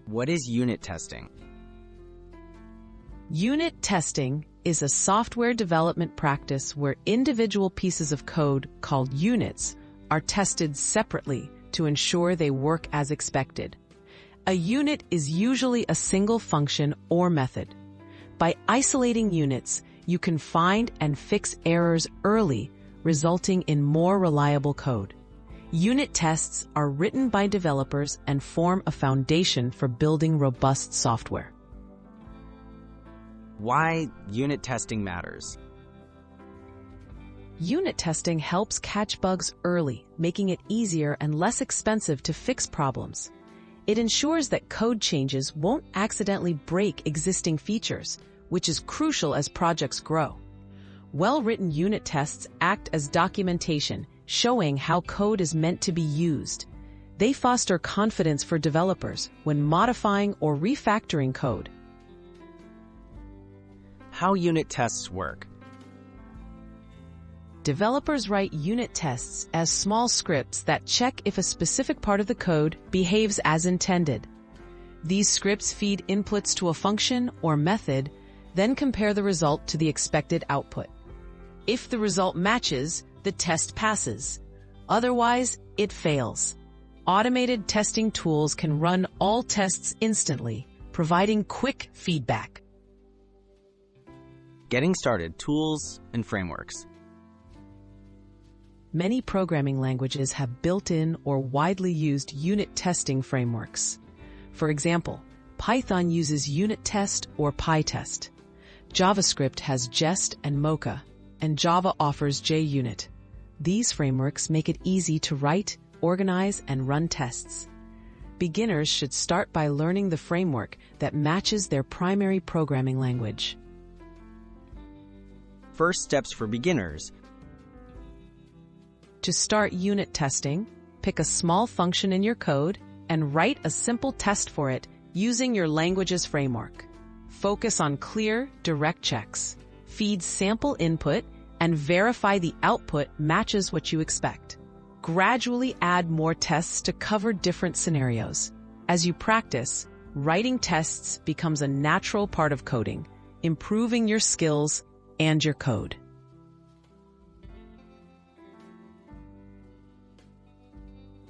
What is unit testing? Unit testing is a software development practice where individual pieces of code, called units, are tested separately to ensure they work as expected. A unit is usually a single function or method. By isolating units, you can find and fix errors early, resulting in more reliable code. Unit tests are written by developers and form a foundation for building robust software. Why unit testing matters? Unit testing helps catch bugs early, making it easier and less expensive to fix problems. It ensures that code changes won't accidentally break existing features, which is crucial as projects grow. Well-written unit tests act as documentation, showing how code is meant to be used. They foster confidence for developers when modifying or refactoring code. How unit tests work? Developers write unit tests as small scripts that check if a specific part of the code behaves as intended. These scripts feed inputs to a function or method, then compare the result to the expected output. If the result matches, the test passes. Otherwise, it fails. Automated testing tools can run all tests instantly, providing quick feedback. Getting started, tools and frameworks. Many programming languages have built-in or widely used unit testing frameworks. For example, Python uses unittest or pytest. JavaScript has Jest and Mocha, and Java offers JUnit. These frameworks make it easy to write, organize, and run tests. Beginners should start by learning the framework that matches their primary programming language. First steps for beginners. To start unit testing, pick a small function in your code and write a simple test for it using your language's framework. Focus on clear, direct checks. Feed sample input and verify the output matches what you expect. Gradually add more tests to cover different scenarios. As you practice, writing tests becomes a natural part of coding, improving your skills and your code.